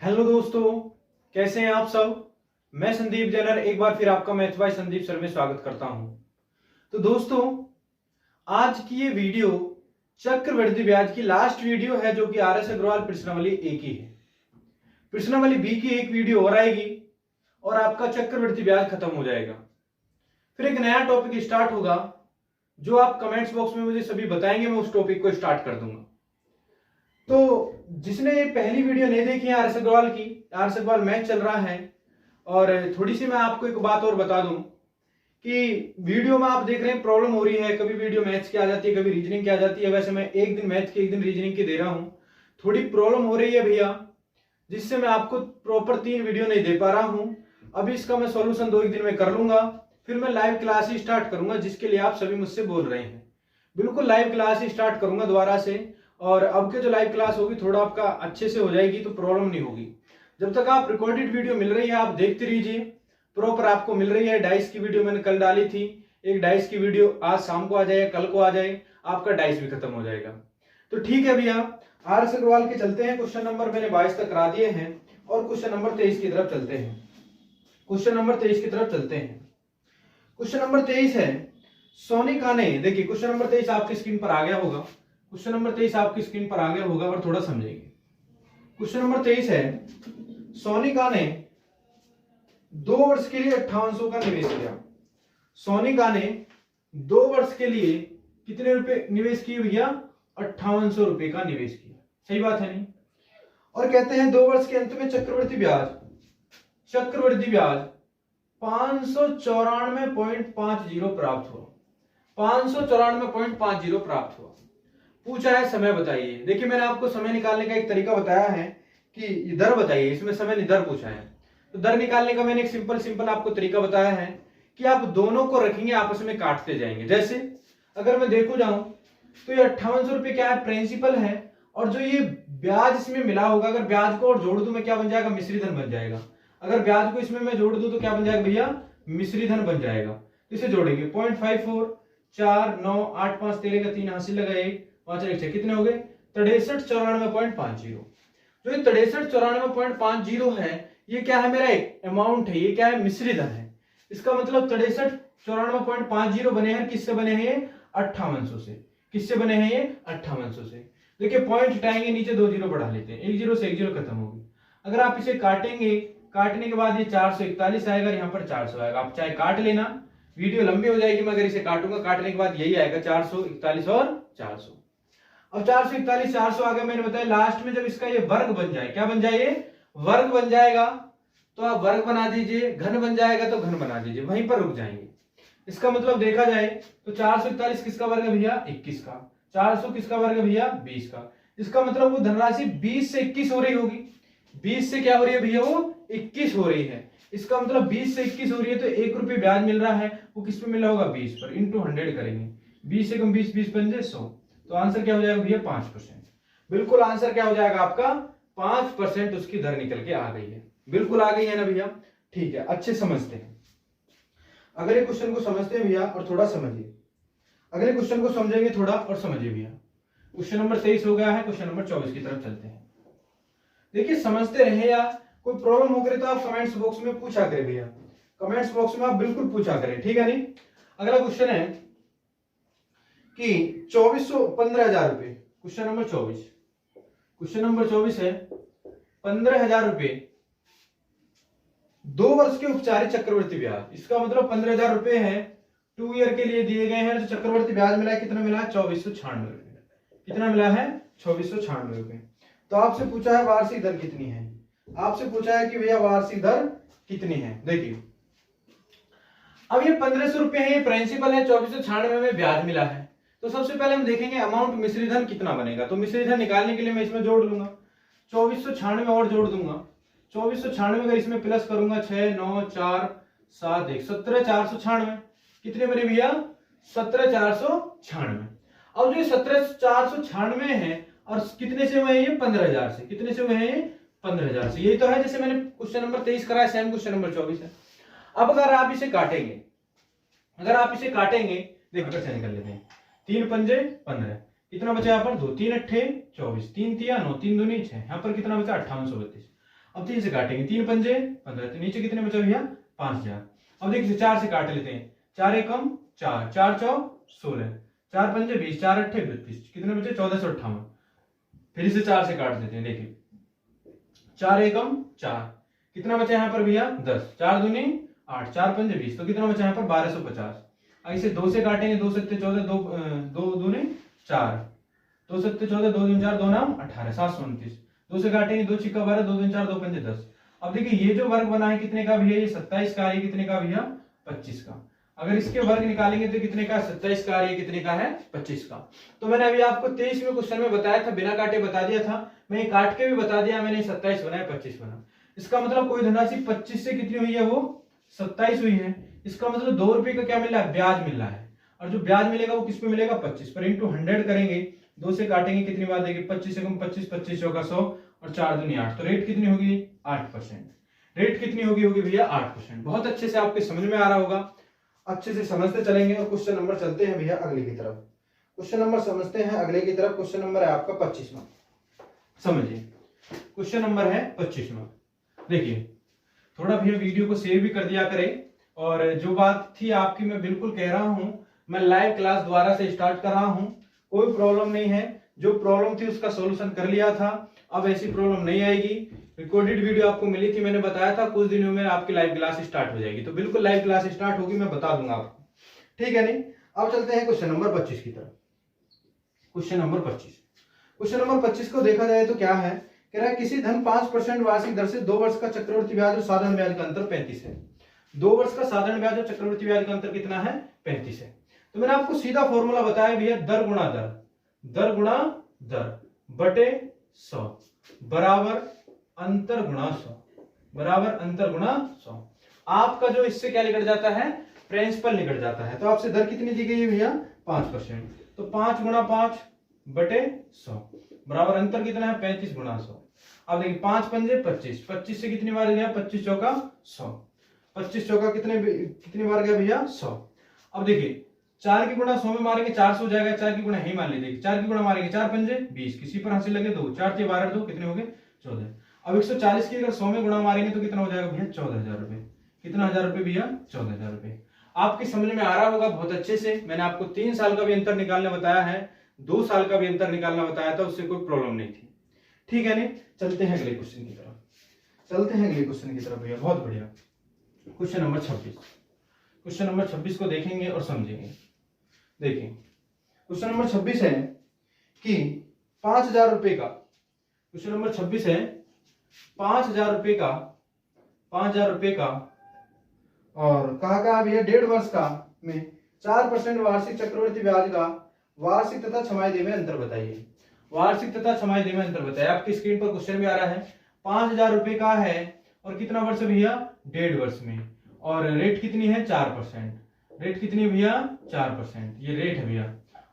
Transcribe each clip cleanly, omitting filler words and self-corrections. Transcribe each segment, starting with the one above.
Hello दोस्तों, कैसे हैं आप सब। मैं संदीप जैनर एक बार फिर आपका मैथ बाय संदीप सर में स्वागत करता हूं। तो दोस्तों, आज की ये वीडियो चक्रवृद्धि ब्याज की लास्ट वीडियो है जो कि आर.एस. अग्रवाल प्रश्नावली ए की है। प्रश्नावली बी की एक वीडियो और आएगी और आपका चक्रवृद्धि ब्याज खत्म हो जाएगा। फिर एक नया टॉपिक स्टार्ट होगा जो आप कमेंट्स बॉक्स में मुझे सभी बताएंगे, मैं उस टॉपिक को स्टार्ट कर दूंगा। तो जिसने ये पहली वीडियो नहीं देखी है आर.एस. अग्रवाल की, आर.एस. अग्रवाल मैथ चल रहा है। और थोड़ी सी मैं आपको एक बात और बता दूं कि वीडियो में आप देख रहे हैं प्रॉब्लम हो रही है, कभी वीडियो मैथ्स की आ जाती है, कभी रीजनिंग की आ जाती है। वैसे मैं एक दिन मैथ्स की एक दिन रीजनिंग की दे रहा हूं। थोड़ी प्रॉब्लम हो रही है भैया, जिससे मैं आपको प्रॉपर 3 वीडियो नहीं दे पा रहा हूं। अभी इसका मैं सॉल्यूशन 2 एक दिन में कर लूंगा, फिर मैं लाइव क्लास ही स्टार्ट करूंगा, जिसके लिए आप सभी मुझसे बोल रहे हैं। बिल्कुल लाइव क्लास ही स्टार्ट करूंगा दोबारा से। और अब के जो लाइव क्लास होगी थोड़ा आपका अच्छे से हो जाएगी, तो प्रॉब्लम नहीं होगी। जब तक आप रिकॉर्डेड वीडियो मिल रही है आप देखते रहिए, प्रॉपर आपको मिल रही है। डाइस की वीडियो मैंने कल डाली थी, एक डाइस की वीडियो आज शाम को आ जाए, कल को आ जाए, आपका डाइस भी खत्म हो जाएगा। तो ठीक है भैया, आर.एस. अग्रवाल के चलते हैं। क्वेश्चन नंबर मैंने 22 तक करा दिए हैं और क्वेश्चन नंबर 23 की तरफ चलते हैं। क्वेश्चन नंबर 23 की तरफ चलते हैं। क्वेश्चन नंबर 23 है, सोनिका ने, देखिए क्वेश्चन नंबर 23 आपकी स्क्रीन पर आ गया होगा। क्वेश्चन नंबर 23 आपकी स्क्रीन पर आ गया होगा और थोड़ा समझेंगे। क्वेश्चन नंबर 23 है, सोनिका ने 2 वर्ष के लिए 5800 का निवेश किया। सोनिका ने 2 वर्ष के लिए कितने रुपए निवेश किए भैया? 5800 रुपए का निवेश किया। सही बात है नहीं? और कहते हैं 2 वर्ष के अंत में चक्रवृद्धि ब्याज 594.50 प्राप्त हुआ। 594.50 प्राप्त हुआ। पूछा है समय बताइए। देखिए मैंने आपको समय निकालने का एक तरीका बताया है कि दर बताइए, इसमें समय नहीं दर पूछा है। तो दर निकालने का मैंने एक सिंपल आपको तरीका बताया है कि आप दोनों को रखेंगे, आपस में काटते जाएंगे। जैसे अगर मैं देखो जाऊं तो ये 5800 रुपए क्या है? प्रिंसिपल है। और जो ये ब्याज इसमें मिला होगा, अगर ब्याज को और जोड़ दूं मैं, क्या बन जाएगा? मिश्री धन बन जाएगा। अगर ब्याज को इसमें मैं जोड़ दूं तो क्या बन जाएगा भैया? मिश्री धन बन जाएगा। तो इसे जोड़ेंगे 0.54 4 9 8 5 13 का 3 हासिल लगा 1 5 1 6, कितने हो गए? 6394.50। जो ये 6394.50 है, ये क्या है? मेरा एक अमाउंट है। ये क्या है? मिश्री धन है। इसका मतलब 6394.50 बने हैं। किससे बने हैं? 5800 से। किससे बने हैं ये? 5800 से। देखिए पॉइंट हटाएंगे, नीचे 2 जीरो बढ़ा लेते हैं, 1 जीरो से 1 जीरो खत्म होगी। अगर आप इसे काटेंगे, काटने के बाद ये 441 आएगा, यहाँ पर 400 आएगा। आप चाहे काट लेना, वीडियो लंबी हो जाएगी, मैं अगर इसे काटूंगा, काटने के बाद यही आएगा 441 और 400। अब 441 400 आ गया। मैंने बताया लास्ट में जब इसका ये वर्ग बन जाए, क्या बन जाए? ये वर्ग बन जाएगा तो आप वर्ग बना दीजिए, घन बन जाएगा तो घन बना दीजिए, वहीं पर रुक जाएंगे। इसका मतलब देखा जाए तो 441 किसका वर्ग है भैया? 21 का। 400 किसका वर्ग है भैया? 20 का। इसका मतलब वो धनराशि 20 से 21 हो रही होगी। 20 से क्या हो रही है भैया? वो 21 हो रही है। इसका मतलब 20 से 21 हो रही है तो 1 रुपये ब्याज मिल रहा है। वो किस पे मिला होगा? 20 पर। इंटू 100 करेंगे, 20 से कम 20 20 पंजे 100। तो आंसर क्या हो जाएगा भैया? 5%। बिल्कुल आंसर क्या हो जाएगा आपका? 5% उसकी दर निकल के आ गई है। बिल्कुल आ गई है ना भैया? ठीक है, अच्छे समझते हैं। अगले क्वेश्चन को समझते हैं भैया और थोड़ा समझिए। अगले क्वेश्चन को समझेंगे थोड़ा और समझिए भैया। क्वेश्चन नंबर 23 हो गया है, क्वेश्चन नंबर 24 की तरफ चलते हैं। देखिए समझते रहे, या कोई प्रॉब्लम हो करे तो आप कमेंट्स बॉक्स में पूछा करें भैया। कमेंट्स बॉक्स में आप बिल्कुल पूछा करें, ठीक है नहीं? अगला क्वेश्चन है कि 15,000 रुपए। Question number 24। क्वेश्चन नंबर 24 है 15,000 रुपए 2 वर्ष के उपचारित चक्रवृद्धि ब्याज। इसका मतलब 15,000 रुपए है, 2 ईयर के लिए दिए गए हैं। जो चक्रवृद्धि ब्याज मिला है, कितना मिला है? 2496 रुपए। कितना मिला है? 2496 रुपए। तो आपसे पूछा है वार्षिक दर कितनी है। आपसे पूछा है कि भैया वार्षिक दर कितनी है। देखिए अब ये 1500 रुपए है, ये प्रिंसिपल है, 2496 में ब्याज मिला है। तो सबसे पहले हम देखेंगे अमाउंट मिश्री धन कितना बनेगा। तो मिश्री धन निकालने के लिए मैं इसमें जोड़ लूंगा 2496 और जोड़ दूंगा। 2496 अगर इसमें प्लस करूंगा 6 9 4 7 1 17,496। कितने बने भैया? 17,496। अब जो 17,496 है और कितने से हुए? ये 15,000 से। कितने से हुए हैं? ये 15,000 से। यही तो है जैसे मैंने क्वेश्चन नंबर 23 कराया, सेम क्वेश्चन नंबर 24 है। अब अगर आप इसे काटेंगे, देखिए कैसे निकल लेते हैं। 3 पंजे 15, कितना बचा यहाँ पर? 2 3 अट्ठे 24, 3 तिया 9, 3 दूनी 6, यहाँ पर कितना बचा? 5832। अब 3 से काटेंगे, 3 पंजे 15, तो नीचे कितने बचे भैया 5000। अब देखिए 4 से काट लेते हैं, 4 एकम 4, 4 चौ 16, 4 पंजे 20, 4 अट्ठे 32, कितने बचे 1458। फिर इसे 4 से काट देते हैं, देखिए 4 एकम 4, कितना बचा यहाँ पर भैया 10, 4 दूनी 8, 4 पंजे 20, तो कितना बचा यहाँ पर 1250। अब इसे 2 से काटेंगे, 2 सत्ते 14, 2 दूनी 4, 2 सत्ते 14, 2 दूनी 4, 2 नाम 18, 729। 2 से काटेंगे, 2 छिक्का 12, 2 दूनी 4, 2 पंजे 10। अब देखिए ये जो वर्ग बना है कितने का भैया, ये 27 का, ये कितने का भैया 25 का। अगर इसके वर्ग निकालेंगे तो कितने का 27 का, ये कितने का है 25 का। तो मैंने अभी आपको 23वें क्वेश्चन में बताया था, बिना काटे बता दिया था, मैं काट के भी बता दिया, मैंने 27 बनाया 25 बना। इसका मतलब कोई धनराशि 25 से कितनी हुई है, वो 27 हुई है। इसका मतलब 2 रुपए का क्या मिल रहा है, ब्याज मिल रहा है। और जो ब्याज मिलेगा वो किस पे मिलेगा 25 पर, इंटू 100 करेंगे, 2 से काटेंगे कितनी बार देंगे 25 से कम 25, 25 चौका 100 और 4 दूनी 8, तो रेट कितनी होगी 8%। रेट कितनी होगी भैया 8%। बहुत अच्छे से आपके समझ में आ रहा होगा, अच्छे से समझते चलेंगे। और क्वेश्चन नंबर चलते हैं भैया अगले की तरफ। क्वेश्चन नंबर समझते हैं अगले की तरफ। क्वेश्चन नंबर है आपका 25वां, समझिए क्वेश्चन नंबर है 25वां। देखिए थोड़ा भैया वीडियो को सेव भी कर दिया करें, और जो बात थी आपकी मैं बिल्कुल कह रहा हूं, मैं लाइव क्लास द्वारा से स्टार्ट कर रहा हूं, कोई प्रॉब्लम नहीं है। जो प्रॉब्लम थी उसका सॉल्यूशन कर लिया था, अब ऐसी प्रॉब्लम नहीं आएगी। रिकॉर्डेड वीडियो आपको मिली थी, मैंने बताया था कुछ दिनों में आपकी लाइव क्लास स्टार्ट हो जाएगी, तो बिल्कुल लाइव क्लास स्टार्ट होगी, मैं बता दूंगा आपको, ठीक है नहीं। अब चलते हैं क्वेश्चन नंबर 25 की तरफ। क्वेश्चन नंबर 25, क्वेश्चन नंबर 25 को देखा जाए तो क्या है, कह रहा है किसी धन 5% वार्षिक दर से 2 वर्ष का चक्रवृद्धि ब्याज और साधारण ब्याज का अंतर 35 है। 2 वर्ष का साधारण ब्याज और चक्रवृद्धि ब्याज का अंतर कितना है 35 है। तो मैंने आपको सीधा फॉर्मूला बताया भैया, दर गुणा दर, दर गुणा दर बटे 100 बराबर अंतर गुणा 100, बराबर अंतर गुणा 100। आपका जो इससे क्या निकल जाता है, प्रिंसिपल निकल जाता है। तो आपसे दर कितनी दी गई है भैया 5%, तो 5 गुणा 5 बटे 100 बराबर अंतर कितना है 35 गुणा 100। अब देखिए 5 पंजे 25, 25 से कितनी बार गया 25 चौका 100, 25 चौका कितनी बार गया भैया 100। अब देखिए 4 की गुणा 100 में मारेंगे 400 हो जाएगा, 4 की गुणा ही मान लीजिए, 4 की गुणा मारेंगे 4 पंजे 20, किसी पर हासिल लगे 2, 4 से 12 2 कितने हो गए 14। अब 140 की अगर 100 में गुणा मारेंगे तो कितना हो जाएगा भैया 14,000 रुपए। कितना हजार रुपए भैया 14,000 रुपए। आपकी समझ में आ रहा होगा बहुत अच्छे से। मैंने आपको 3 साल का भी अंतर निकालने बताया है, 2 साल का भी अंतर निकालना बताया था, उससे कोई प्रॉब्लम नहीं थी, ठीक है नहीं। चलते हैं अगले क्वेश्चन की तरफ, चलते हैं अगले क्वेश्चन की तरफ भैया, बहुत बढ़िया। क्वेश्चन नंबर 26, क्वेश्चन नंबर 26 को देखेंगे और समझेंगे। देखिए क्वेश्चन नंबर 26 है कि 5,000 रुपए का, क्वेश्चन नंबर 26 है 5,000 रुपए का, 5,000 रुपए का, और कहा भैया 1.5 वर्ष का में 4% वार्षिक चक्रवृद्धि ब्याज का वार्षिक तथा छमाही में अंतर बताइए। वार्षिक तथा छमाही में अंतर बताइए। आपकी स्क्रीन पर क्वेश्चन भी आ रहा है, 5,000 रुपए का है और कितना वर्ष भैया 1.5 वर्ष में, और रेट कितनी है 4%। रेट कितनी है भैया 4%, ये रेट है भैया।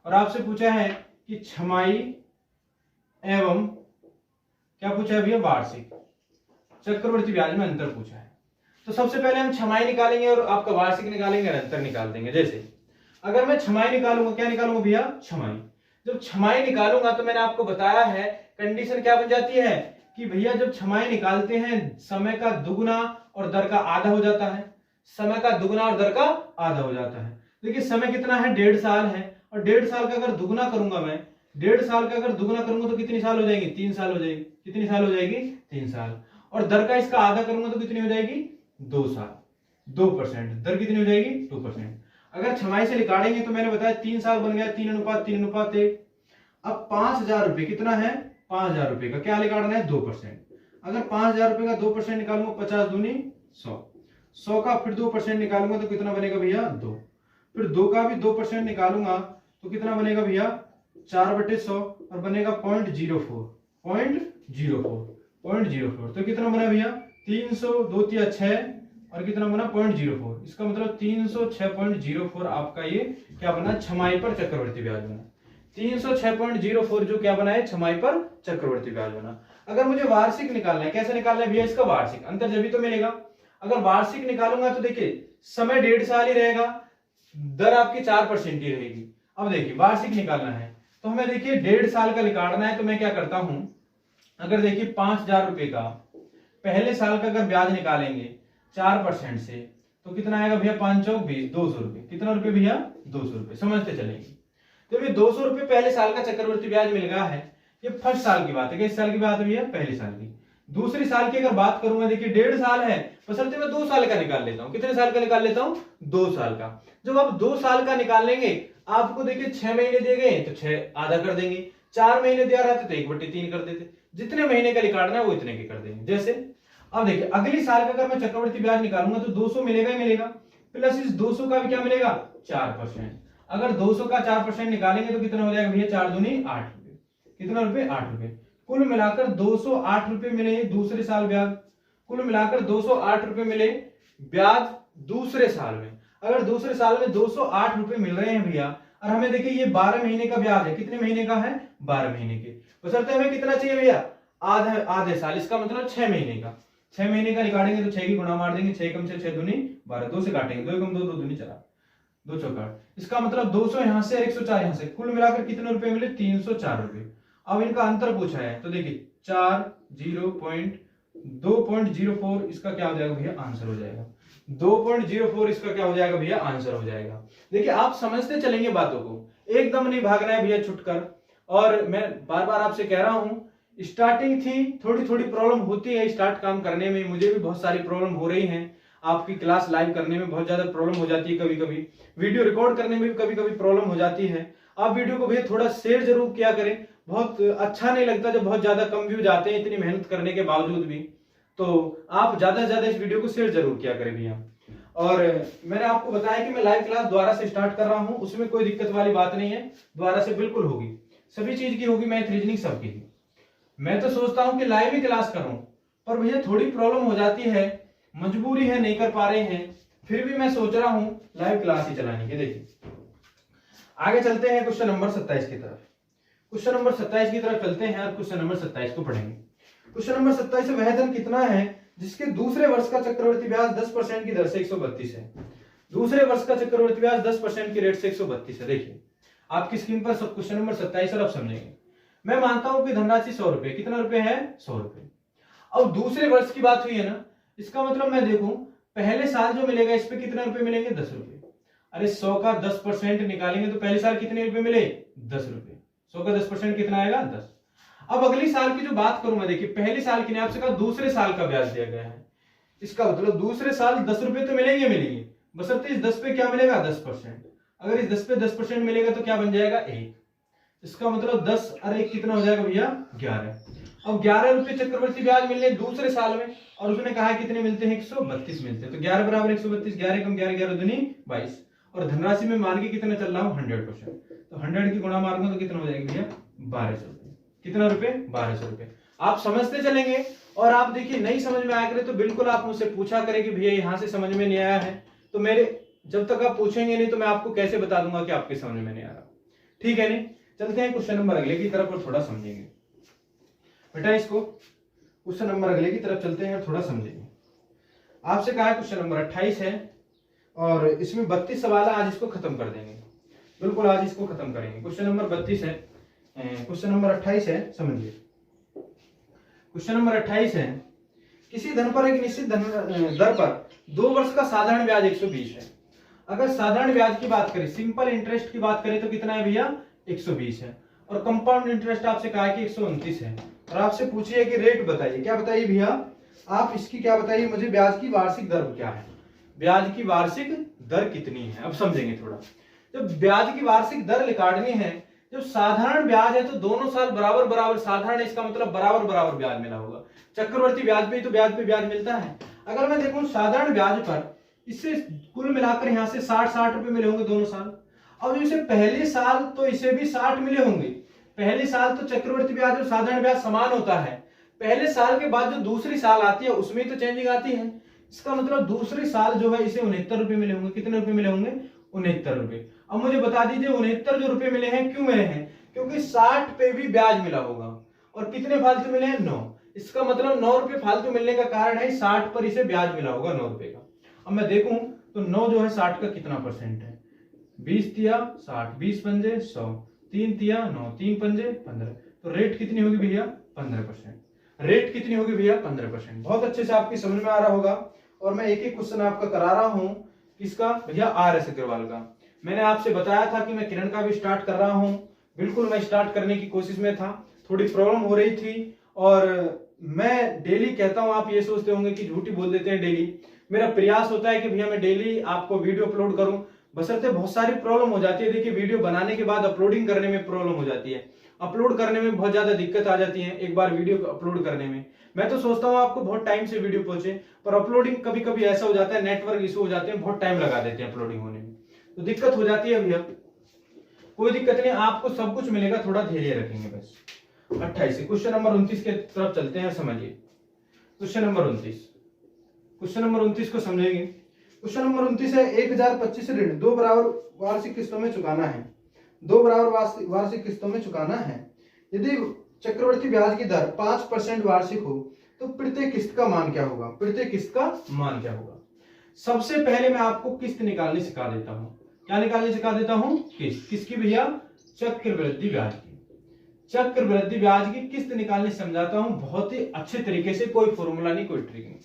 और आपसे पूछा है कि छमाही एवं क्या पूछा है भैया वार्षिक चक्रवृद्धि ब्याज में अंतर पूछा है। तो सबसे पहले हम छमाही निकालेंगे और आपका वार्षिक निकालेंगे, अंतर निकाल देंगे। जैसे अगर मैं छमाही निकालूंगा, क्या निकालूंगा भैया छमाही। जब छमाही निकालूंगा तो मैंने आपको बताया है कंडीशन क्या बन जाती है कि भैया जब छमाही निकालते हैं समय का दुगुना और दर का आधा हो जाता है। समय का दुगुना और दर का आधा हो जाता है। देखिए समय कितना है 1.5 साल है, और 1.5 साल का अगर दुगुना करूंगा मैं, 1.5 साल का अगर दुगुना करूंगा तो कितनी साल हो जाएगी 3 साल हो जाएगी। कितनी साल हो जाएगी 3 साल। और दर का इसका आधा करूंगा तो कितनी हो जाएगी 2 साल, 2%। दर कितनी हो जाएगी 2%। अगर छमाही से निकालेंगे तो मैंने बताया 3 साल बन गया 3:3:1। अब 5,000 रुपए कितना है 5,000 रुपए का क्या निकालना है 2%। अगर 5,000 रुपए का 2% निकालूंगा 50 दूनी 100, 100 का फिर 2% निकालूंगा तो कितना बनेगा भैया 2, फिर 2 का भी 2% निकालूंगा तो कितना बनेगा भैया 4/100 और बनेगा 0.04। तो कितना बना भैया 300, 2 3 6 और कितना बना 0.04। इसका मतलब 306.04 आपका ये क्या बना छमाही पर चक्रवृद्धि ब्याज बना। 306.04 जो क्या बना है छमाही पर चक्रवृद्धि ब्याज बना। अगर मुझे वार्षिक निकालना है, कैसे निकालना है भैया इसका वार्षिक अंतर जब भी तो मिलेगा। अगर वार्षिक निकालूंगा तो देखिए समय 1.5 साल ही रहेगा, दर आपकी 4% ही रहेगी। अब देखिए वार्षिक निकालना है तो हमें देखिए 1.5 साल का निकालना है, तो मैं क्या करता हूं, अगर देखिए 5,000 रुपए का पहले साल का अगर ब्याज निकालेंगे 4% से तो कितना आएगा भैया, 5 चौक 20, 200 रुपए। कितना रुपए भैया, 200 रुपए। समझते चलेंगे। तो ये 200 रुपए पहले साल का चक्रवृद्धि ब्याज मिल गया है। ये फर्स्ट साल की बात है। किस साल की बात है भैया, पहले साल की। दूसरी साल की अगर बात करूंगा, देखिए 1.5 साल है, बशर्ते मैं 2 साल का निकाल लेता हूँ। कितने साल का निकाल लेता हूँ, 2 साल का। जब आप 2 साल का निकाल लेंगे, आपको देखिए 6 महीने दिए गए तो 6 आधा कर देंगे, 4 महीने दिया रहते तो 1/3 कर देते। जितने महीने का निकालना है वो इतने के कर देंगे। जैसे अब देखिए अगली साल का अगर मैं चक्रवृद्धि ब्याज निकालूंगा तो 200 मिलेगा ही मिलेगा, प्लस इस 200 का भी क्या मिलेगा, 4%। अगर 200 का 4% निकालेंगे तो कितना हो जाएगा भैया, 4 दूनी 8 रुपए। कितना रुपए, 8 रुपए। कुल मिलाकर 208 रुपए मिले दूसरे साल ब्याज। कुल मिलाकर 208 रुपए मिले ब्याज दूसरे साल में। अगर दूसरे साल में 208 रुपए मिल रहे हैं भैया, और हमें देखिए ये 12 महीने का ब्याज है। कितने महीने का है, 12 महीने के। बशर्ते हमें कितना चाहिए भैया, आधे साल। इसका मतलब 6 महीने का। 6 महीने का निकालेंगे तो 6 की गुणा मार देंगे, 6 कम से 6 दूनी 12, 2 से काटेंगे, 2 कम 2, 2 दूनी 4, 2 चौका। इसका मतलब 200 यहां से और 104 यहां से, कुल मिलाकर कितने रुपए मिले, 304 रुपए। अब इनका अंतर पूछा है तो देखिए 4 2.04 इसका क्या हो जाएगा भैया, आंसर हो जाएगा। 2.04 इसका क्या हो जाएगा भैया, आंसर हो जाएगा। देखिए आप समझते चलेंगे बातों को, एकदम नहीं भागना है भैया छुटकर। और मैं बार बार आपसे कह रहा हूं, स्टार्टिंग थी, थोड़ी थोड़ी प्रॉब्लम होती है स्टार्ट काम करने में। मुझे भी बहुत सारी प्रॉब्लम हो रही हैं। आपकी क्लास लाइव करने में बहुत ज्यादा प्रॉब्लम हो जाती है, कभी कभी वीडियो रिकॉर्ड करने में भी कभी कभी प्रॉब्लम हो जाती है। आप वीडियो को भैया थोड़ा शेयर जरूर किया करें। बहुत अच्छा नहीं लगता जब बहुत ज्यादा कम व्यूज आते हैं इतनी मेहनत करने के बावजूद भी। तो आप ज्यादा से ज्यादा इस वीडियो को शेयर जरूर किया करें भैया। और मैंने आपको बताया कि मैं लाइव क्लास दोबारा से स्टार्ट कर रहा हूं, उसमें कोई दिक्कत वाली बात नहीं है, दोबारा से बिल्कुल होगी, सभी चीज की होगी, मैथ रीजनिंग सबकी। मैं तो सोचता हूं कि लाइव ही क्लास करूं, पर भैया थोड़ी प्रॉब्लम हो जाती है, मजबूरी है, नहीं कर पा रहे हैं। फिर भी मैं सोच रहा हूं लाइव क्लास ही चलाने की। देखिए आगे चलते हैं क्वेश्चन नंबर 27 की तरफ। क्वेश्चन नंबर 27 की तरफ चलते हैं और क्वेश्चन नंबर 27 को पढ़ेंगे। क्वेश्चन नंबर 27 वह धन कितना है जिसके दूसरे वर्ष का चक्रवृद्धि ब्याज 10% की दर से 132 है। दूसरे वर्ष का चक्रवृद्धि ब्याज 10% की रेट से 132 है। देखिए आपकी स्क्रीन पर क्वेश्चन नंबर 27 और आप समझेंगे। मैं मानता हूं कि धनराशि 100 रुपए, कितना रुपए है, 100 रुपए। अब दूसरे वर्ष की बात हुई है ना, इसका मतलब मैं देखूं पहले साल जो मिलेगा इस पे कितने रुपए मिलेंगे, 10 रुपए। अरे 100 का 10% निकालेंगे तो पहले साल कितने रुपए मिले, 10 रुपए। 100 का 10% कितना आएगा, 10। अब अगली साल की जो बात करूं मैं, देखिए पहली साल की नहीं, आपसे कहा दूसरे साल का ब्याज दिया गया है। इसका मतलब दूसरे साल 10 रुपए तो मिलेंगे मिलेंगे, बशर्ते इस 10 पे क्या मिलेगा, 10%। अगर इस 10 पे 10% मिलेगा तो क्या बन जाएगा, 1। इसका मतलब 10 और 1 कितना हो जाएगा भैया, 11। अब 11 रुपए चक्रवृद्धि ब्याज मिलने दूसरे साल में, और उसने कहा कितने मिलते हैं, 132 मिलते हैं। तो 11 बराबर 132, 11 कम 11, 11 दूनी 22। और धनराशि में मान के कितना चल रहा हूं, 100%। तो 100 की गुणा मारूंगा तो कितना हो जाएगा भैया, 1200 रुपए। कितना रुपए, 1200 रुपए। आप समझते चलेंगे। और आप देखिए नहीं समझ में आया करे तो बिल्कुल आप मुझसे पूछा करें कि भैया यहां से समझ में नहीं आया है। तो मेरे जब तक आप पूछेंगे नहीं तो मैं आपको कैसे बता दूंगा कि आपके समझ में नहीं आ रहा, ठीक है नहीं। चलते हैं क्वेश्चन नंबर अगले की तरफ और थोड़ा समझेंगे बेटा इसको। क्वेश्चन नंबर अगले की तरफ चलते हैं और थोड़ा समझेंगे। आपसे कहा है क्वेश्चन नंबर 28 है और इसमें 32 सवाल है, आज इसको खत्म कर देंगे, बिल्कुल आज इसको खत्म करेंगे। क्वेश्चन नंबर 32 है, क्वेश्चन नंबर 28 है, समझिए। क्वेश्चन नंबर 28 है, किसी धन पर एक निश्चित दर पर 2 वर्ष का साधारण ब्याज 120 है। अगर साधारण ब्याज की बात करें, सिंपल इंटरेस्ट की बात करें तो कितना है भैया, 120 है। और कंपाउंड इंटरेस्ट आपसे कहा है कि 129 है। और आपसे पूछिए कि रेट बताइए, क्या बताइए भैया, आप इसकी क्या बताइए मुझे, ब्याज की वार्षिक दर क्या है, ब्याज की वार्षिक दर कितनी है। अब समझेंगे थोड़ा। जब ब्याज की वार्षिक दर निकालनी है, जब साधारण ब्याज है तो दोनों साल बराबर बराबर, साधारण इसका मतलब बराबर बराबर ब्याज मिला होगा। चक्रवर्ती ब्याज पे तो ब्याज पे ब्याज मिलता है। अगर मैं देखूं साधारण ब्याज पर, इससे कुल मिलाकर यहां से 60 रुपए मिले होंगे दोनों साल। अब इसे पहले साल तो इसे भी 60 मिले होंगे। पहले साल तो चक्रवर्ती ब्याज और साधारण ब्याज समान होता है। पहले साल के बाद जो दूसरी साल आती है उसमें तो चेंजिंग आती है। इसका मतलब दूसरे साल जो है इसे 69 रुपए मिले होंगे। कितने रुपए मिले होंगे, 69 रुपए। अब मुझे बता दीजिए 69 जो रुपए मिले हैं क्यों मिले हैं, क्योंकि 60 पे भी ब्याज मिला होगा। और कितने फालतू मिले हैं, 9। इसका मतलब 9 रुपए फालतू मिलने का कारण है 60 पर इसे ब्याज मिला होगा 9 रुपए का। अब मैं देखूं तो 9 जो है 60 का कितना परसेंट है, 20 तिया 60, 20 पंजे 100, 3 तिया 9, 3 पंजे 15। तो रेट कितनी होगी भैया, 15%। रेट कितनी होगी भैया 15%। बहुत अच्छे से आपकी समझ में आ रहा होगा। और मैं एक एक क्वेश्चन आपका करा रहा हूं, किसका भैया, RS अग्रवाल का। मैंने आपसे बताया था कि मैं किरण का भी स्टार्ट कर रहा हूं। बिल्कुल मैं स्टार्ट करने की कोशिश में था, थोड़ी प्रॉब्लम हो रही थी। और मैं डेली कहता हूं, आप ये सोचते होंगे कि झूठी बोल देते हैं डेली। मेरा प्रयास होता है कि भैया मैं डेली आपको वीडियो अपलोड करूं, बशर्ते बहुत सारी प्रॉब्लम हो जाती है। देखिए वीडियो बनाने के बाद अपलोडिंग करने में प्रॉब्लम हो जाती है, अपलोड करने में बहुत ज्यादा दिक्कत आ जाती है एक बार वीडियो अपलोड करने में। मैं तो सोचता हूँ आपको बहुत टाइम से वीडियो पहुंचे, पर अपलोडिंग कभी कभी ऐसा हो जाता है, नेटवर्क इशू हो जाते हैं, बहुत टाइम लगा देते हैं अपलोडिंग होने में, तो दिक्कत हो जाती है भैया। कोई दिक्कत नहीं, आपको सब कुछ मिलेगा, थोड़ा धैर्य रखेंगे बस। 28 क्वेश्चन नंबर 29 के तरफ चलते हैं, समझिए। क्वेश्चन नंबर 29 को समझेंगे। क्वेश्चन नंबर 29 है, 1025 ऋण 2 बराबर वार्षिक किस्तों में चुकाना है। 2 बराबर वार्षिक किस्तों में चुकाना है। यदि चक्रवृद्धि ब्याज की दर 5% वार्षिक हो तो प्रत्येक किस्त का मान क्या होगा? प्रत्येक किस्त का मान क्या होगा? सबसे पहले मैं आपको किस्त निकालनी सिखा देता हूं। क्या निकालनी सिखा देता हूं? किस्त। किसकी भैया? चक्रवृद्धि ब्याज की। चक्रवृद्धि ब्याज की किस्त निकालनी समझाता हूं बहुत ही अच्छे तरीके से, कोई फॉर्मूला नहीं, कोई ट्रिक नहीं।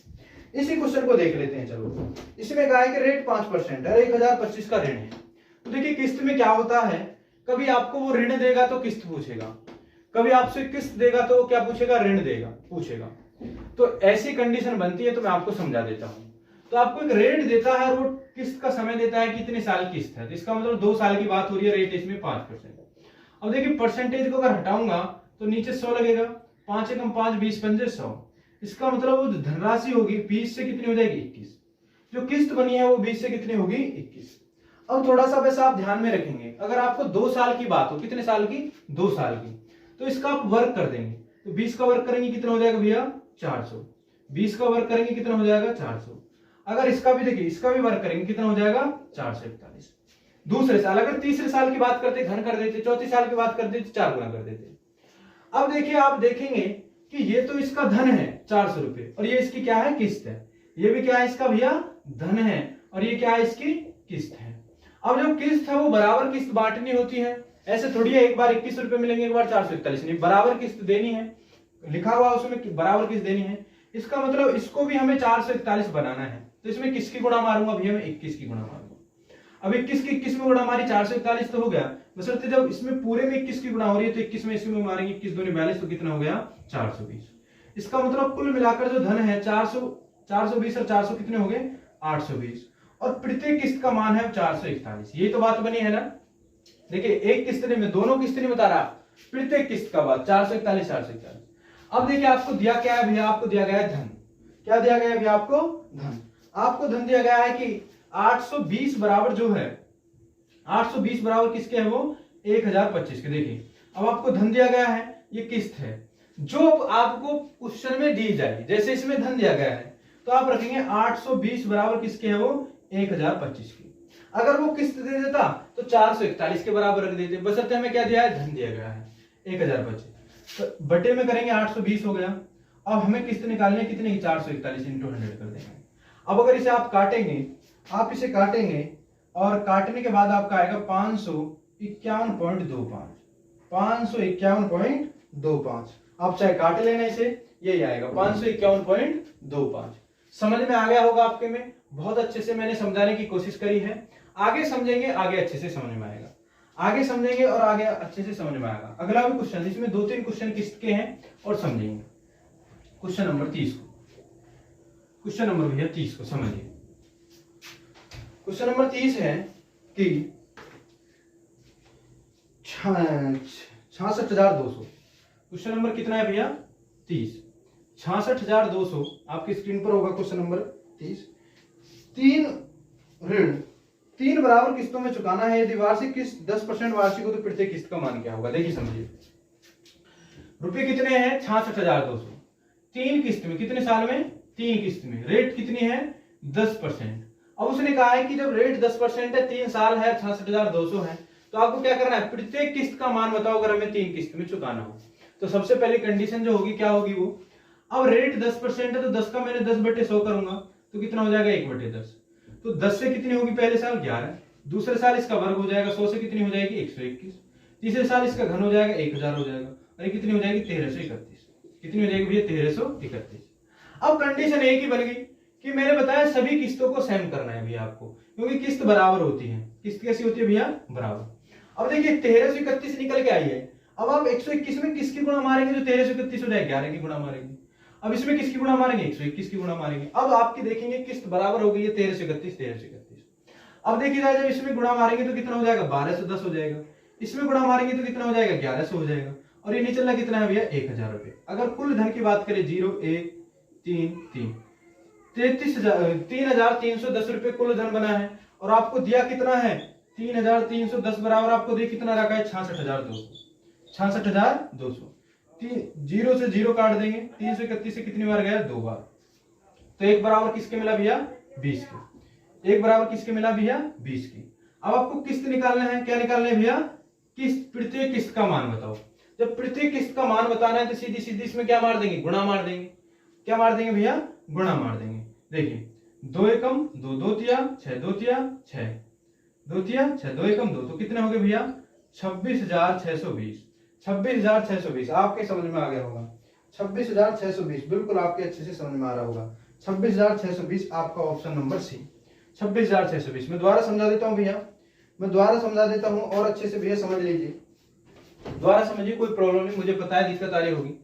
इसी क्वेश्चन को देख लेते हैं। चलो, इसमें गाय के रेट 5% है, 1025 का ऋण है। तो देखिए किस्त में क्या होता है, कभी आपको वो ऋण देगा तो किस्त पूछेगा, कभी आपसे किस्त देगा तो क्या पूछेगा? ऋण देगा पूछेगा। तो ऐसी कंडीशन बनती है, तो मैं आपको समझा देता हूं। तो आपको एक रेट देता है और वो किस्त का समय देता है, कितने साल किस्त है, तो इसका मतलब 2 साल की बात हो रही है, रेट इसमें 5%। अब देखिए परसेंटेज को अगर हटाऊंगा तो नीचे 100 लगेगा, 5 एकम 5, 20 पंजे 100। इसका मतलब वो धनराशि होगी 20 से कितनी हो जाएगी? 21। जो किस्त बनी है वो 20 से कितनी होगी? 21। अब थोड़ा सा वैसा आप ध्यान में रखेंगे, अगर आपको 2 साल की बात हो, कितने साल की? 2 साल की, तो इसका आप वर्क कर देंगे, तो 20 का वर्क करेंगे कितना हो जाएगा भैया? 400। 20 का वर्क करेंगे कितना हो जाएगा? 400। अगर इसका भी देखिए, इसका भी वर्क करेंगे कितना हो जाएगा? 441। दूसरे साल, अगर तीसरे साल की बात करते घन कर देते, चौथी साल की बात करते 4 गुना कर देते। अब देखिए आप देखेंगे कि ये तो इसका धन है 400 रुपए, और ये इसकी क्या है? किस्त है। ये भी क्या है इसका भैया? धन है, और ये क्या है? इसकी किस्त है। अब जो किस्त है वो बराबर किस्त बांटनी होती है, ऐसे थोड़ी है एक बार 21 रुपए मिलेंगे, एक बार 441, नहीं, बराबर किस्त देनी है, लिखा हुआ उसमें बराबर किस्त देनी है। इसका मतलब इसको भी हमें 441 बनाना है, तो इसमें किसकी गुणा मारूंगा भैया? मैं 21 की गुणा मारूंगा। अब 21 की 21 में गुणा हमारी 441 तो हो गया, बशर्ते जब इसमें पूरे में 21 की गुणा हो रही है तो 21 में इसमें मारेंगे, 21 दूनी 42, तो कितना हो गया? 420। इसका मतलब कुल मिलाकर जो धन है 420 और 400 कितने हो गए? 820। और प्रत्येक किस्त का मान है 441। यही तो बात बनी है ना। देखिए एक किस्त नहीं, मैं दोनों किस्त नहीं बता रहा, प्रत्येक किस्त का बात 441 441। अब देखिए आपको दिया क्या है भैया? आपको दिया गया है धन। क्या दिया गया है भैया? आपको धन। आपको धन दिया गया है कि 820 बराबर जो है, 820 बराबर किसके है? वो 1025 के। देखिए अब आपको धन दिया गया है, ये किस्त है जो आपको क्वेश्चन में दी जाएगी। जैसे इसमें धन दिया गया है तो आप रखेंगे 820 बराबर किसके है? वो 1025 की। अगर वो किस्त दे देता तो 441 के बराबर रख देते, बशर्ते हमें क्या दिया है? धन दिया गया है 1025, तो बटे में करेंगे 820 हो गया। अब हमें किस्त निकालनी है कितने की? 441 इंटू 100 कर देंगे। अब अगर इसे आप काटेंगे, आप इसे काटेंगे और काटने के बाद आपका आएगा 551.25, 551.25। आप चाहे काट लेना इसे, यही आएगा 551.25। समझ में आ गया होगा आपके में, बहुत अच्छे से मैंने समझाने की कोशिश करी है। आगे समझेंगे, आगे अच्छे से समझ में आएगा, आगे समझेंगे और आगे अच्छे से समझ में आएगा। अगला भी क्वेश्चन, इसमें 2-3 क्वेश्चन किस्त के हैं और समझेंगे। क्वेश्चन नंबर 30 को, क्वेश्चन नंबर भैया 30 को समझिए। क्वेश्चन नंबर 30 है कि 66,200। क्वेश्चन नंबर कितना है भैया? 30। 66,200 आपकी स्क्रीन पर होगा। Question number 30। 3 बराबर किस्तों में चुकाना है। यदि वार्षिक किस्त 10% वार्षिक हो तो प्रत्येक किस्त का मान क्या होगा? देखिए समझिए, रुपए कितने हैं? 66,200। 3 किस्त में, कितने साल में? 3 किस्त में। रेट कितनी है? 10%। अब उसने कहा है कि जब रेट 10% है, 3 साल है, 66,200 है, तो आपको क्या करना है? प्रत्येक किस्त का मान बताओ अगर हमें 3 किस्त में चुकाना हो। तो सबसे पहले कंडीशन जो होगी क्या होगी वो, अब रेट 10% है तो 10 का मैंने 10/100 करूंगा तो कितना हो जाएगा? 1/10। तो 10 से कितनी होगी पहले साल? 11। दूसरे साल इसका वर्ग हो जाएगा, 100 से कितनी हो जाएगी? 121। तीसरे साल इसका घन हो जाएगा, 1000 हो जाएगा, और ये कितनी हो जाएगी? 1331। कितनी हो जाएगी भैया 1331। अब कंडीशन एक ही बन गई कि मैंने बताया सभी किस्तों को सेम करना है भैया आपको, क्योंकि किस्त बराबर होती है। किस्त कैसी होती है भैया? बराबर। अब देखिए 1331 निकल के आई है। अब आप 121 में किसकी गुणा मारेंगे जो 1331 हो जाए? 11 की गुणा मारेंगे। अब इसमें किसकी गुणा मारेंगे? 121 की गुणा मारेंगे। अब आपकी देखेंगे किस्त बराबर हो गई है 1331। अब देखिए जब इसमें गुणा मारेंगे तो कितना हो जाएगा? 1210 हो जाएगा। इसमें गुणा मारेंगे तो कितना हो जाएगा? 1100 हो जाएगा। और ये निचला कितना है भैया? 1000 रुपए। अगर कुल धन की बात करें 0 1 3 3 3310 रुपए कुल धन बना है। और आपको दिया कितना है? 3310 बराबर आपको दिया कितना रखा है? 66,200। 66,200। जीरो से जीरो काट देंगे। 331 से कितनी बार गया? 2 बार। तो एक बराबर किसके मिला भैया? 20 के। एक बराबर किसके मिला भैया? 20 की। अब आपको किस्त निकालना है। क्या निकालना है भैया? किस्त, प्रत्येक किस्त का मान बताओ। जब प्रत्येक किस्त का मान बताना है तो सीधी सीधी इसमें क्या मार देंगे? गुणा मार देंगे। क्या मार देंगे भैया? गुणा मार देंगे। देखिए 2 एकम 2, 2 तिया 6, 2 तिया 6, 2 तिया 6, 2 एकम 2, तो कितने हो गए भैया? 26,620। 26,620 आपके समझ में आ गया होगा। 26,620 बिल्कुल आपके अच्छे से समझ में आ रहा होगा। 26,620 आपका ऑप्शन नंबर सी। 26,620 मैं दोबारा समझा देता हूं भैया, मैं दोबारा समझा देता हूं और अच्छे से भैया समझ लीजिए, दोबारा समझिए, कोई प्रॉब्लम नहीं, मुझे पता है दिक्कत आ रही होगी।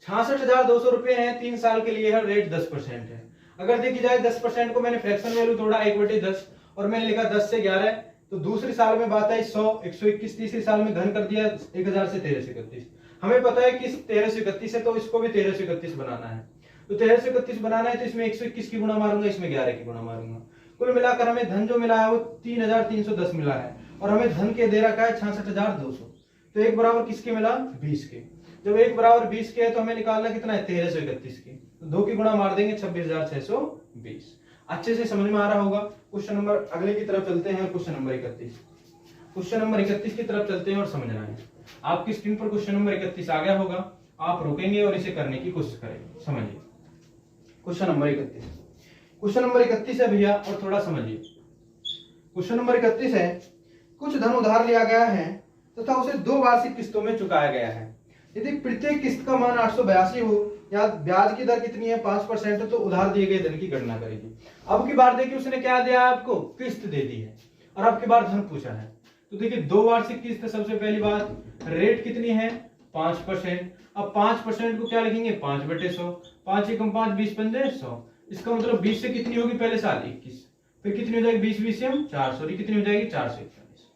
66,200 रुपए है, 3 साल के लिए है, रेट 10% है। अगर देखी जाए 10% को मैंने फ्रैक्शन वैल्यू तोड़ा 1/10 और मैंने लिखा 10 से 11, तो दूसरे साल में बात आई 100 121, तीसरे साल में घन कर दिया 1000 से 1331। हमें पता है कि 1331 है तो इसको भी 1331 बनाना है। तो 1331 बनाना है तो इसमें 121 की गुणा मारूंगा, इसमें 11 की गुणा मारूंगा। कुल मिलाकर हमें धन जो मिला है वो 3310 मिला है और हमें धन के दे रखा है 66,200। तो एक बराबर किसके मिला? 20 के। जब एक बराबर 20 के है तो हमें निकालना कितना है? 1331 के। तो 2 की गुणा मार देंगे 26,620। अच्छे से समझ में आ रहा होगा। क्वेश्चन नंबर अगले की तरफ चलते हैं। क्वेश्चन नंबर 31, क्वेश्चन नंबर 31 की तरफ चलते हैं और समझना है। आपकी स्क्रीन पर क्वेश्चन नंबर 31 आ गया होगा, आप रुकेंगे और इसे करने की कोशिश करेंगे। समझिए क्वेश्चन नंबर 31, क्वेश्चन नंबर 31 है भैया और थोड़ा समझिए। क्वेश्चन नंबर 31 है, कुछ धन उधार लिया गया है तथा उसे 2 वार्षिक किस्तों में चुकाया गया है। यदि प्रत्येक किस्त का मान 882 हो या ब्याज की दर कितनी है? 5% तो उधार दिए गए धन की गणना करेगी। अब की बार देखिए उसने क्या दिया आपको? किस्त दे दी है और अब की बार धन पूछा है। तो देखिए 2 वार्षिक किस्त, सबसे पहली बात रेट कितनी है? 5%। अब 5% को क्या लिखेंगे? 5/100। 5 एकम 5, 20 पंजे 100। इसका मतलब 20 से कितनी होगी पहले साल? 21। फिर कितनी हो जाएगी? 20 20 से 400, कितनी हो जाएगी? 441।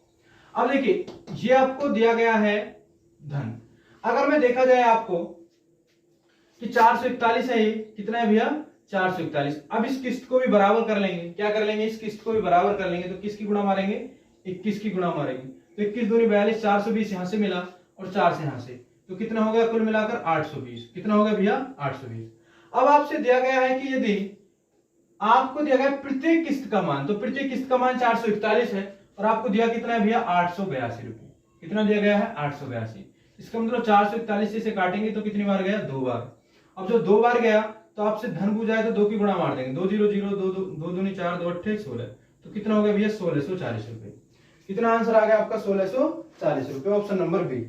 अब देखिए ये आपको दिया गया है धन। अगर मैं देखा जाए आपको कि 441 है, ये कितना है भैया? 441। अब इस किस्त को भी बराबर कर लेंगे। क्या कर लेंगे? इस किस्त को भी बराबर कर लेंगे। तो किसकी गुणा मारेंगे? 21 की गुणा मारेंगे। तो 21 दूनी 42, 420 यहां से मिला और 4 से यहां से, तो कितना हो गया कुल मिलाकर? 820। कितना हो गया भैया? 820। अब आपसे दिया गया है कि यदि आपको दिया गया प्रत्येक किस्त का मान, तो प्रत्येक किस्त का मान 441 है और आपको दिया कितना है भैया? 882 रुपए। कितना दिया गया है? 882। इसका मतलब 441 से काटेंगे तो कितनी बार गया? 2 बार। अब जो 2 बार गया तो आपसे धन पूछा है तो 2 की गुणा मार देंगे। 2 0 0, 2 2 दूनी 4, 2 8 16, तो कितना हो गया भैया? 1640 रुपए। कितना आंसर आ गया आपका? 1640 रुपए। ऑप्शन नंबर बी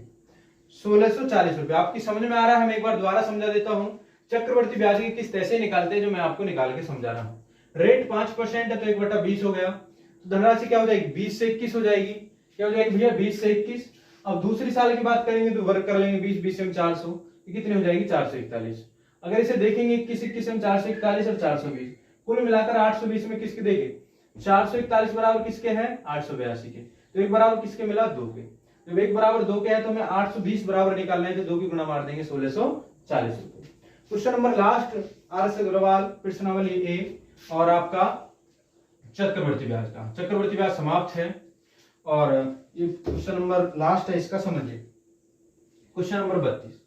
1640 रुपए। आपकी समझ में आ रहा है? मैं एक बार दोबारा समझा देता हूं। चक्रवर्ती ब्याज की किस्त ऐसे निकालते हैं जो मैं आपको निकाल के समझा रहा हूं। रेट 5% है तो 1/20 हो गया, तो धनराशि क्या हो जाएगी? 20 से 21 हो जाएगी। क्या हो जाएगी भैया? 20 से 21। अब दूसरी साल की बात करेंगे तो वर्ग कर लेंगे 20 20 में 400, कितनी हो जाएगी? 441। अगर इसे देखेंगे 21 21 में 441 और 420, कुल मिलाकर 820 में किसके देंगे? 441 बराबर किसके हैं? 882 के। तो एक बराबर किसके मिला? 2 के। जब एक बराबर 2 के है तो हमें 820 बराबर निकालना है, तो 2 की गुणा मार देंगे 1640 रुपए। Question number last R S Agarwal प्रश्नावली ए और आपका चक्रवर्ती ब्याज का। चक्रवर्ती ब्याज समाप्त है और ये क्वेश्चन नंबर लास्ट है, इसका समझिए। क्वेश्चन नंबर 32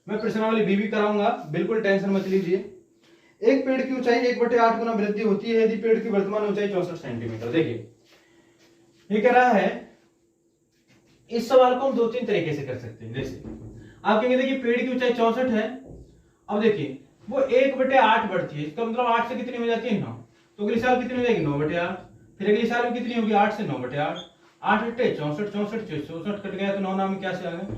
मैं प्रश्नावली बी भी कराऊंगा, बिल्कुल टेंशन मत लीजिए। एक पेड़ की ऊंचाई 1/8 गुना वृद्धि होती है यदि पेड़ की वर्तमान ऊंचाई 64 सेंटीमीटर। देखिए ये कह रहा है, इस सवाल को हम 2-3 तरीके से कर सकते हैं। जैसे आप कहेंगे देखिए पेड़ की ऊंचाई 64 है, अब देखिए वो 1/8 बढ़ती है, इसका मतलब 8 से कितनी हो जाती है? 9। तो अगले साल कितनी हो जाएगी? 9/8। फिर अगले साल में कितनी होगी? 8 से 9/8। 8 8 64, 64 64 कट गया तो 9 नाम क्या से आ गया,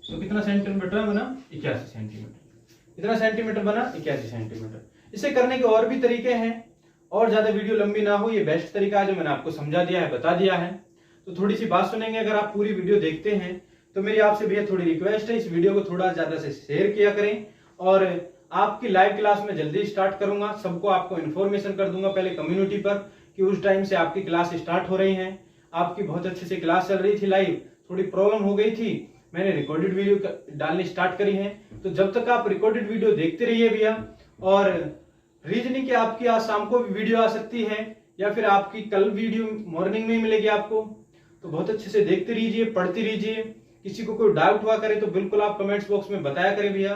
तो कितना सेंटीमीटर बना? 81 सेंटीमीटर। इतना सेंटीमीटर बना 81 सेंटीमीटर। इसे करने के और भी तरीके हैं, और ज्यादा वीडियो लंबी ना हो, ये बेस्ट तरीका है जो मैंने आपको समझा दिया है, बता दिया है। तो थोड़ी सी बात सुनेंगे, अगर आप पूरी वीडियो देखते हैं तो मेरी आपसे भैया थोड़ी रिक्वेस्ट है, इस वीडियो को थोड़ा ज्यादा से शेयर किया करें। और आपकी लाइव क्लास में जल्दी स्टार्ट करूंगा, सबको आपको इन्फॉर्मेशन कर दूंगा पहले कम्युनिटी पर कि उस टाइम से आपकी क्लास स्टार्ट हो रही है। आपकी बहुत अच्छे से क्लास चल रही थी लाइव, थोड़ी प्रॉब्लम हो गई थी, मैंने रिकॉर्डेड वीडियो डालनी स्टार्ट करी है। तो जब तक आप रिकॉर्डेड वीडियो देखते रहिए भैया, और रीजनिंग की आपकी आज शाम को भी वीडियो आ सकती है, या फिर आपकी कल वीडियो मॉर्निंग में मिलेगी आपको। तो बहुत अच्छे से देखते रहिए, पढ़ते रहिए। किसी को कोई डाउट हुआ करे तो बिल्कुल आप कमेंट्स बॉक्स में बताया करें भैया।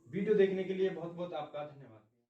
वीडियो देखने के लिए बहुत बहुत आपका धन्यवाद।